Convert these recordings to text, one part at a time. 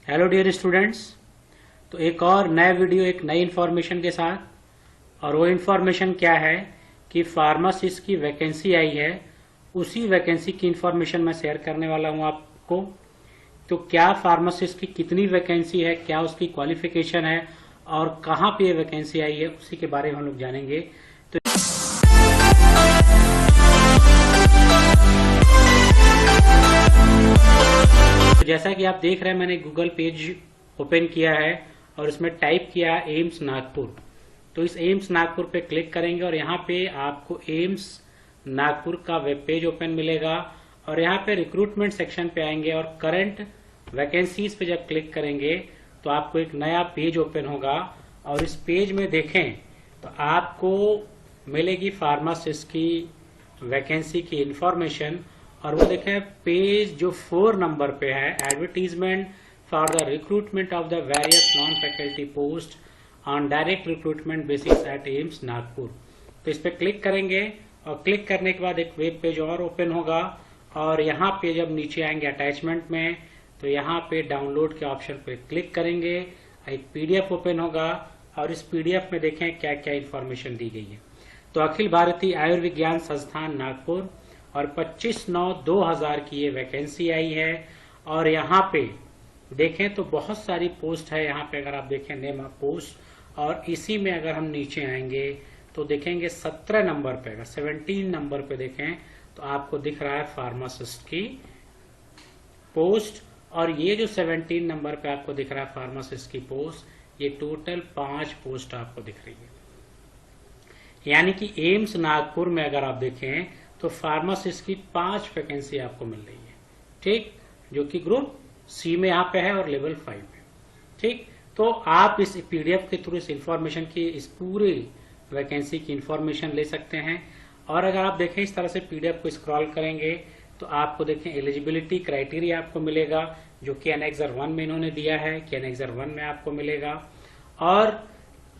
Hello dear students. तो एक और नया वीडियो एक नई इन्फॉर्मेशन के साथ, और वो इन्फॉर्मेशन क्या है कि फार्मासिस्ट की वैकेंसी आई है, उसी वैकेंसी की इन्फॉर्मेशन मैं शेयर करने वाला हूं आपको। तो क्या फार्मासिस्ट की कितनी वैकेंसी है, क्या उसकी क्वालिफिकेशन है और कहाँ पे ये वैकेंसी आई है, उसी के बारे में हम लोग जानेंगे। तो जैसा कि आप देख रहे हैं, मैंने गूगल पेज ओपन किया है और इसमें टाइप किया एम्स नागपुर। तो इस एम्स नागपुर पे क्लिक करेंगे और यहाँ पे आपको एम्स नागपुर का वेब पेज ओपन मिलेगा और यहाँ पे रिक्रूटमेंट सेक्शन पे आएंगे और करंट वैकेंसीज पे जब क्लिक करेंगे तो आपको एक नया पेज ओपन होगा और इस पेज में देखें तो आपको मिलेगी फार्मासिस्ट की वैकेंसी की इंफॉर्मेशन। और वो देखें पेज जो 4 नंबर पे है, advertisement for the recruitment of the various non faculty post on direct recruitment basis at AIIMS Nagpur. तो इस पे क्लिक करेंगे और क्लिक करने के बाद एक वेब पेज और ओपन होगा और यहाँ पे जब नीचे आएंगे अटैचमेंट में तो यहाँ पे डाउनलोड के ऑप्शन पे क्लिक करेंगे, एक पीडीएफ ओपन होगा और इस पीडीएफ में देखें क्या क्या इन्फॉर्मेशन दी गई है। तो अखिल भारतीय आयुर्विज्ञान संस्थान नागपुर और 25/9/2000 की ये वैकेंसी आई है। और यहाँ पे देखें तो बहुत सारी पोस्ट है, यहाँ पे अगर आप देखें नेम ऑफ पोस्ट, और इसी में अगर हम नीचे आएंगे तो देखेंगे 17 नंबर पे, 17 नंबर पे देखें तो आपको दिख रहा है फार्मासिस्ट की पोस्ट। और ये जो 17 नंबर पे आपको दिख रहा है फार्मासिस्ट की पोस्ट, ये टोटल 5 पोस्ट आपको दिख रही है। यानी कि एम्स नागपुर में अगर आप देखें तो फार्मासिस्ट की 5 वैकेंसी आपको मिल रही है, ठीक, जो कि ग्रुप सी में यहाँ पे है और लेवल 5 में, ठीक। तो आप इस पीडीएफ के थ्रू इस इंफॉर्मेशन की, इस पूरी वैकेंसी की इंफॉर्मेशन ले सकते हैं। और अगर आप देखें इस तरह से पीडीएफ को स्क्रॉल करेंगे तो आपको देखें एलिजिबिलिटी क्राइटेरिया आपको मिलेगा, जो कि एनेक्सर 1 में इन्होंने दिया है कि एनेक्सर 1 में आपको मिलेगा, और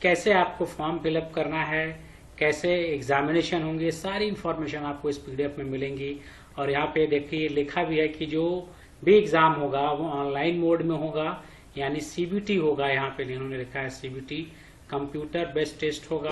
कैसे आपको फॉर्म फिलअप करना है, कैसे एग्जामिनेशन होंगे, सारी इंफॉर्मेशन आपको इस पीडीएफ में मिलेंगी। और यहाँ पे देखिए लिखा भी है कि जो भी एग्जाम होगा वो ऑनलाइन मोड में होगा, यानी सीबीटी होगा। यहाँ पे इन्होंने लिखा है सीबीटी, कंप्यूटर बेस्ड टेस्ट होगा।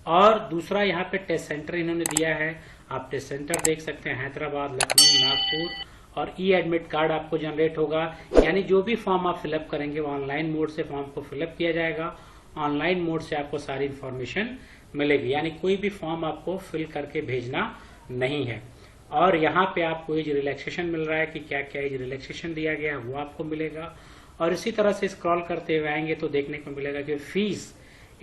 और दूसरा यहाँ पे टेस्ट सेंटर इन्होंने दिया है, आप टेस्ट सेंटर देख सकते हैं, हैदराबाद, लखनऊ, नागपुर। और ई एडमिट कार्ड आपको जनरेट होगा, यानी जो भी फॉर्म आप फिलअप करेंगे वो ऑनलाइन मोड से फॉर्म को फिलअप किया जाएगा, ऑनलाइन मोड से आपको सारी इंफॉर्मेशन मिलेगी, यानी कोई भी फॉर्म आपको फिल करके भेजना नहीं है। और यहाँ पे आपको एज रिलैक्सेशन मिल रहा है कि क्या क्या एज रिलैक्सेशन दिया गया है वो आपको मिलेगा। और इसी तरह से स्क्रॉल करते हुए आएंगे तो देखने को मिलेगा कि फीस,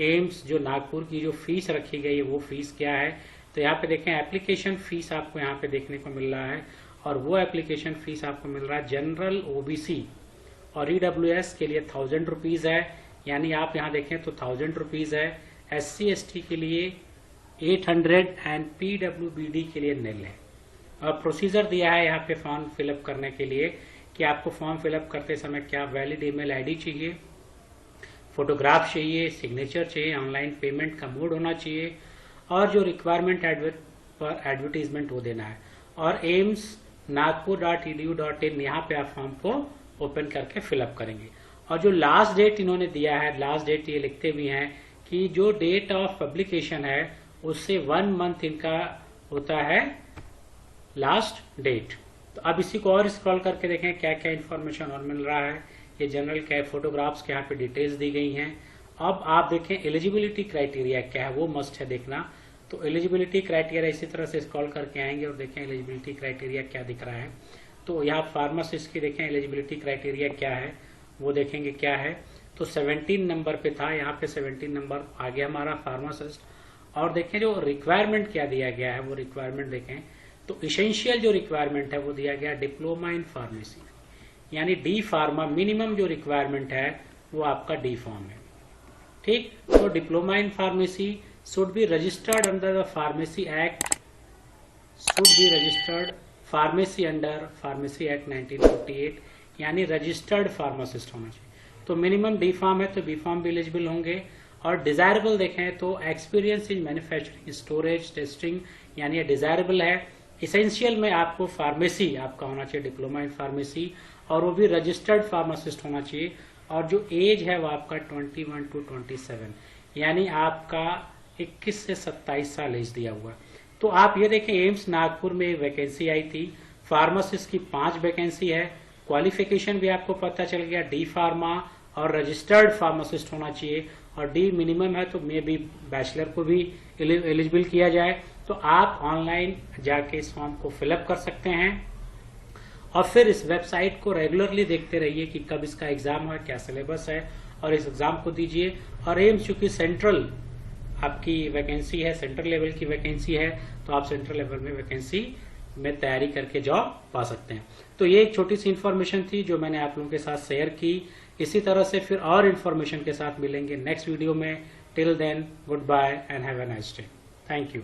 एम्स जो नागपुर की जो फीस रखी गई है वो फीस क्या है। तो यहाँ पे देखें एप्लीकेशन फीस आपको यहाँ पे देखने को मिल रहा है, और वो एप्लीकेशन फीस आपको मिल रहा है जनरल, ओबीसी और ईडब्ल्यूएस के लिए 1000 रुपीज है, यानी आप यहाँ देखें तो 1000 रुपीज है। SC ST के लिए 800 एंड PWBD के लिए निल है। और प्रोसीजर दिया है यहाँ पे फॉर्म फिलअप करने के लिए कि आपको फॉर्म फिलअप करते समय क्या वैलिड ईमेल आईडी चाहिए, फोटोग्राफ चाहिए, सिग्नेचर चाहिए, ऑनलाइन पेमेंट का मोड होना चाहिए, और जो रिक्वायरमेंट पर एडवर्टीजमेंट वो देना है। और एम्स nagpur.edu.in यहाँ पे आप फॉर्म को ओपन करके फिलअप करेंगे। और जो लास्ट डेट इन्होंने दिया है, लास्ट डेट ये लिखते भी हैं कि जो डेट ऑफ पब्लिकेशन है उससे 1 मंथ इनका होता है लास्ट डेट। तो अब इसी को और स्क्रॉल करके देखें क्या क्या इन्फॉर्मेशन और मिल रहा है। ये जनरल क्या फोटोग्राफ्स के यहाँ पे डिटेल्स दी गई हैं। अब आप देखें एलिजिबिलिटी क्राइटेरिया क्या है, वो मस्ट है देखना। तो एलिजिबिलिटी क्राइटेरिया इसी तरह से स्क्रॉल करके आएंगे और देखें एलिजिबिलिटी क्राइटेरिया क्या दिख रहा है। तो यहाँ फार्मासिस्ट की देखें एलिजिबिलिटी क्राइटेरिया क्या है, वो देखेंगे क्या है। तो 17 नंबर पे था, यहाँ पे 17 नंबर आ गया हमारा फार्मासिस्ट। और देखें जो रिक्वायरमेंट क्या दिया गया है, वो रिक्वायरमेंट देखें तो इसेंशियल जो रिक्वायरमेंट है वो दिया गया डिप्लोमा इन फार्मेसी, यानी डी फार्मा। मिनिमम जो रिक्वायरमेंट है वो आपका डी फॉर्म है, ठीक। तो diploma in pharmacy should be registered under the pharmacy act, should be registered pharmacy under pharmacy act 1958, यानी रजिस्टर्ड फार्मासिस्ट होना चाहिए। तो मिनिमम डी फार्म है तो बी फार्म भी एलिजिबल होंगे। और डिजायरेबल देखें तो experience in manufacturing, storage, testing, यानी ये डिजायरेबल है। इसेंशियल में आपको फार्मेसी आपका होना चाहिए, डिप्लोमा इन फार्मेसी। और वो भी रजिस्टर्ड फार्मासिस्ट होना चाहिए, और जो एज है वो आपका 21 to 27, यानी आपका 21 से 27 साल एज दिया हुआ है। तो आप ये देखें, एम्स नागपुर में वैकेंसी आई थी, फार्मासिस्ट की 5 वैकेंसी है, क्वालिफिकेशन भी आपको पता चल गया, डी फार्मा और रजिस्टर्ड फार्मासिस्ट होना चाहिए, और डी मिनिमम है तो मे भी बैचलर को भी एलिजिबल किया जाए। तो आप ऑनलाइन जाके इस फॉर्म को फिलअप कर सकते हैं और फिर इस वेबसाइट को रेगुलरली देखते रहिए कि कब इसका एग्जाम है, क्या सिलेबस है, और इस एग्जाम को दीजिए। और एम्स चूंकि सेंट्रल आपकी वैकेंसी है, सेंट्रल लेवल की वैकेंसी है, तो आप सेंट्रल लेवल में वैकेंसी में तैयारी करके जॉब पा सकते हैं। तो ये एक छोटी सी इन्फॉर्मेशन थी जो मैंने आप लोगों के साथ शेयर की। इसी तरह से फिर और इन्फॉर्मेशन के साथ मिलेंगे नेक्स्ट वीडियो में। Till then, goodbye and have a nice day. Thank you.